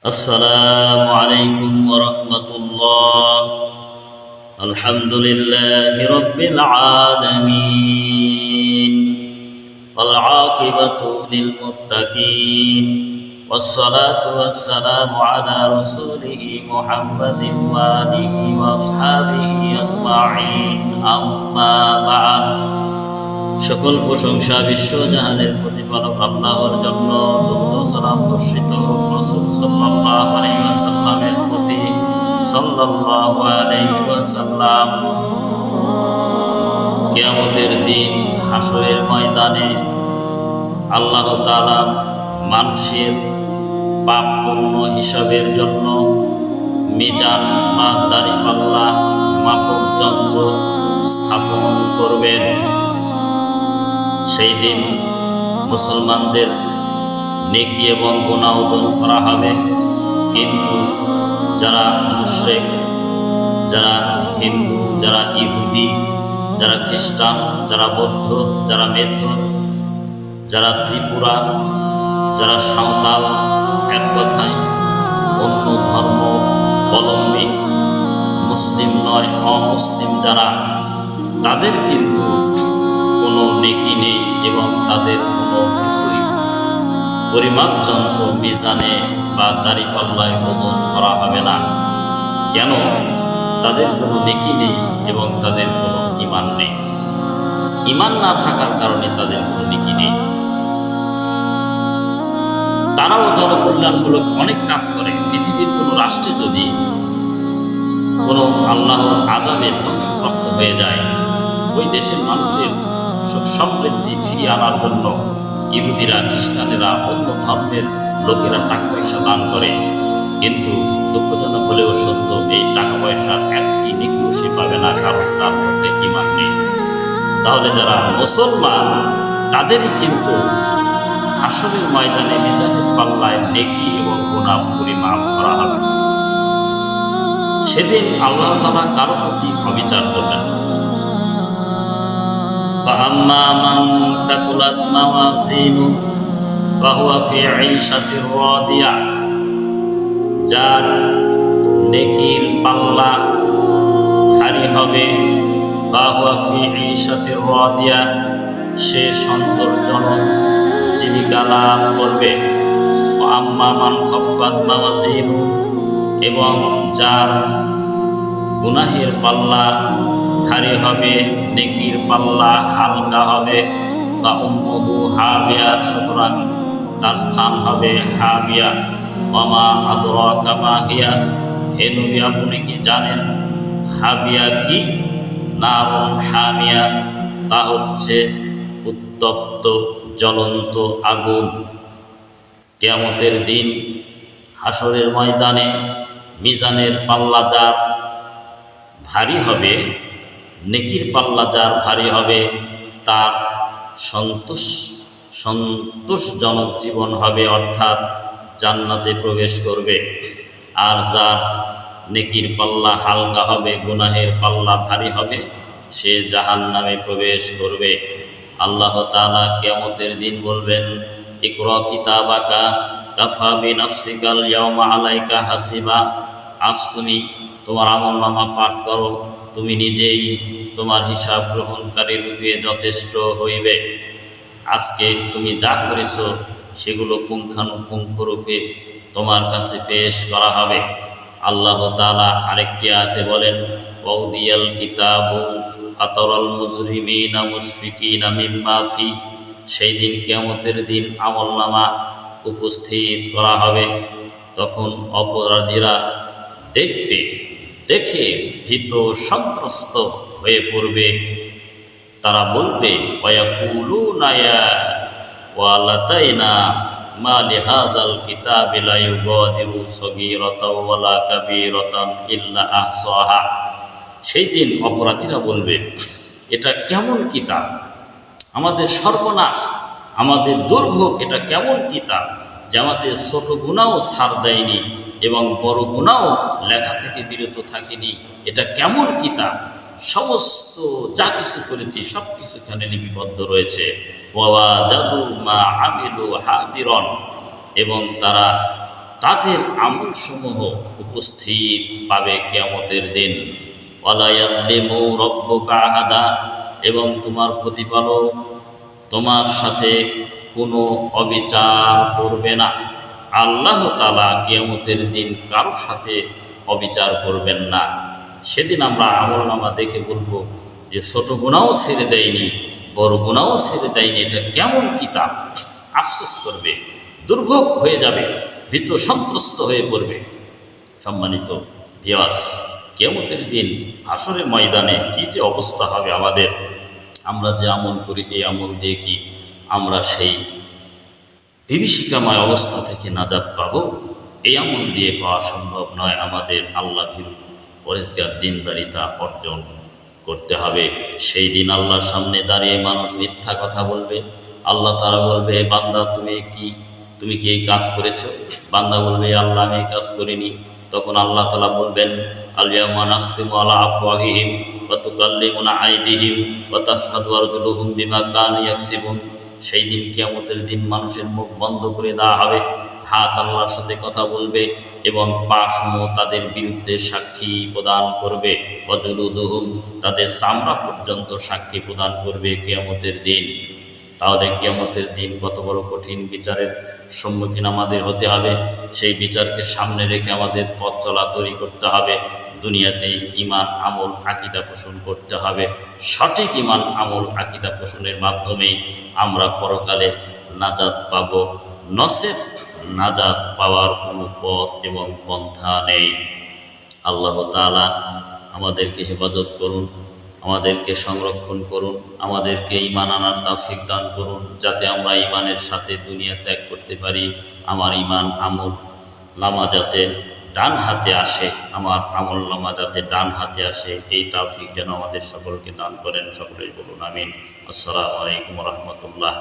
السلام عليكم ورحمة الله. الحمد لله رب العالمين والعاقبة للمتقين والصلاة والسلام على رسوله محمد وآله وأصحابه أجمعين أما بعد. সকল প্রশংসা বিশ্বজাহানের প্রতিপালক আল্লাহর জন্য দরুদ ও সালাম বর্ষিত হোক রাসূল সাল্লাল্লাহু আলাইহি ওয়াসাল্লামের প্রতি সাল্লাল্লাহু আলাইহি ওয়াসাল্লাম। কিয়ামতের দিন হাসরের ময়দানে আল্লাহ তাআলা মানুষের পাপ পুণ্য হিসাবের জন্য মিজান বা দাঁড়িপাল্লা মাপক যন্ত্র স্থাপন করবেন। সেই দিন মুসলমানদের নেকি এবং গুনাহ ওজন করা হবে, কিন্তু যারা মুশরিক, যারা হিন্দু, যারা ইহুদি, যারা খ্রিস্টান, যারা বৌদ্ধ, যারা মেথর, যারা ত্রিপুরা, যারা সাঁওতাল, এক কথায় অন্য ধর্ম অবলম্বী, মুসলিম নয় অমুসলিম যারা, তাদের কিন্তু কোনো নেকি নেই এবং তাদের কোনো কিছুই পরিমাপ যন্ত্র মিজানে বা দাঁড়িপাল্লায় ওজন করা হবে না। কেন? তাদের কোনো নেকি নেই এবং তাদের কোনো ঈমান নেই। ঈমান না থাকার কারণে তাদের কোনো নেকি নেই। তারাও জনকল্যাণমূলক অনেক কাজ করে। পৃথিবীর কোনো রাষ্ট্রে যদি কোনো আল্লাহর আযাবে ধ্বংসপ্রাপ্ত হয়ে যায়, ওই দেশের মানুষের সুখ সমৃদ্ধি ফিরিয়ে আনার জন্য ইহুদিরা, খ্রিস্টানেরা, অন্য ধর্মের লোকেরা টাকা পয়সা দান করে, কিন্তু দুঃখজনক হলেও সত্য, এই টাকা পয়সার একটি নেকিও সে পাবে না, কারণ তার মধ্যে ঈমান নেই। তাহলে যারা মুসলমান তাদেরই কিন্তু হাসরের ময়দানে মিজানের পাল্লায় নেকি এবং গুনাহ পরিমাপ করা হবে। সেদিন আল্লাহ তাআলা কারো প্রতি অবিচার করবেন না। فأما من ثقلت موازينه فهو في عيشة راضية। যার নেকির পাল্লা ভারী হবে, فهو في عيشة راضية, সে সন্তোষজনক জীবিকা লাভ করবে। وأما من خفت موازينه, এবং যার গুনাহের পাল্লা ভারী হবে, নেকির পাল্লা হালকা হবে, বা উম্মুহু হাবিয়া, সুতরাং তার স্থান হবে হাবিয়া। ওমা আদরাকা মা হিয়া, হে নবী আপনি কি জানেন হাবিয়া কি? নারুন হামিয়া, তা হচ্ছে উত্তপ্ত জ্বলন্ত আগুন। কিয়ামতের দিন হাসরের ময়দানে মিজানের পাল্লা যার ভারী হবে, নেকির পাল্লা যার ভারী হবে, তার সন্তোষজনক জীবন হবে, অর্থাৎ জান্নাতে প্রবেশ করবে। আর যার নেকির পাল্লা হালকা হবে, গুনাহের পাল্লা ভারী হবে, সে জাহান্নামে প্রবেশ করবে। আল্লাহ তাআলা কিয়ামতের দিন বলবেন, ইকরা কিতাবাকা কাফা বিনাফসিকাল ইয়াওমা আলাইকা হাসিবা। আজ তুমি তোমার আমলনামা পাঠ করো, তুমি নিজেই তোমার হিসাব গ্রহণকারী রূপে যথেষ্ট হইবে। আজকে তুমি যা করেছ সেগুলো পুঙ্খানুপুঙ্খ রূপে তোমার কাছে পেশ করা হবে। আল্লাহ তাআলা আরেকটি আয়াতে বলেন, ওয়াউদিয়াল কিতাবু ফাতারাল মুজরিমিনা মুশফিকিনা মিম্মা ফি। সেই দিন কিয়ামতের দিন আমলনামা উপস্থিত করা হবে, তখন অপরাধীরা দেখবে, দেখে ভীত সন্ত্রস্ত হয়ে পড়বে। তারা বলবে, ওয়ায়াকুলুনা ইয়া ওয়ালাতাইনা মা লিহাযাল কিতাবি লা ইউগাদিরু সগীরাতাও ওয়ালা কাবীরাতান ইল্লা আহসাহা। সেই দিন অপরাধীরা বলবে, এটা কেমন কিতাব, আমাদের সর্বনাশ, আমাদের দুর্ভোগ, এটা কেমন কিতাব যে আমাদের ছোট গুনাহও ছাড় দেয়নি এবং বড় গুনাহও লেখা থেকে বিরত থাকেনি। এটা কেমন কিতাব, সমস্ত যা কিছু করেছি সব কিছু এখানে লিপিবদ্ধ রয়েছে। ওয়াওয়াজাদু মা আমিলু হাদিরন, এবং তারা তাদের আমলসমূহ উপস্থিত পাবে কিয়ামতের দিন। ওয়ালা ইয়াযলিমু রাব্বুকা আহাদা, এবং তোমার প্রতিপালক তোমার সাথে কোনো অবিচার করবে না। আল্লাহ তাআলা কিয়ামতের দিন কারোর সাথে অবিচার করবেন না। সেদিন আমরা আমলনামা দেখে বলবো যে ছোট গুনাহও ছেড়ে দেয়নি, বড় গুনাহও ছেড়ে দেয়নি, এটা কেমন কিতাব। আফসোস করবে, দুর্ভোগ হয়ে যাবে, ভীত সন্ত্রস্ত হয়ে পড়বে। সম্মানিত ভিউয়ার্স, কিয়ামতের দিন হাসরের ময়দানে কি যে অবস্থা হবে আমাদের, আমরা যে আমল করি এই আমল দিয়ে কি আমরা সেই বিভীষিকাময় অবস্থা থেকে নাজাত পাবো? এই আমল দিয়ে পাওয়া সম্ভব নয়। আমাদের আল্লাহ ভীরু পরেজগার দিনদারিতা অর্জন করতে হবে। সেই দিন আল্লাহর সামনে দাঁড়িয়ে মানুষ মিথ্যা কথা বলবে। আল্লাহ তাআলা বলবে, বান্দা তুমি কি এই কাজ করেছো? বান্দা বলবে, আল্লাহ আমি এই কাজ করিনি। তখন আল্লাহ তাআলা বলবেন, আল ইয়াওমা নাখতিমু আলা আফওয়াহিহিম ওয়া তুকাল্লিমুনা আইদিহিম ওয়া তাশহাদু আরজুলুহুম বিমা কানু ইয়াকসিবুন। সেই দিন কিয়ামতের দিন মানুষের মুখ বন্ধ করে দেওয়া হবে, হাত আল্লাহর সাথে কথা বলবে এবং পা-সমূহ তাদের বিরুদ্ধে সাক্ষী প্রদান করবে। ওয়াজুলুদুহুম, তাদের চামড়া পর্যন্ত সাক্ষী প্রদান করবে কিয়ামতের দিন। তাহলে কিয়ামতের দিন কত বড় কঠিন বিচারের সম্মুখীন আমাদের হতে হবে। সেই বিচারকে সামনে রেখে আমাদের পথ চলা তৈরি করতে হবে। দুনিয়াতেই ঈমান আমল আকীদা পোষণ করতে হবে। সঠিক ঈমান আমল আকীদা পোষণের মাধ্যমেই আমরা পরকালে নাজাত পাব। নসেব নাজাত পাওয়ার কোনো পথ এবং পন্থা নেই। আল্লাহ তাআলা আমাদেরকে হেফাজত করুন, আমাদেরকে সংরক্ষণ করুন, আমাদেরকে ঈমান আনার তৌফিক দান করুন, যাতে আমরা ঈমানের সাথে দুনিয়া ত্যাগ করতে পারি। আমার ঈমান আমল নামা যাতে ডান হাতে আসে, আমার আমল নামা যাতে ডান হাতে আসে, এই তৌফিক যেন আমাদের সকলকে দান করেন। সকলেই বলুন আমিন। আসসালামু আলাইকুম ওয়া রাহমাতুল্লাহ।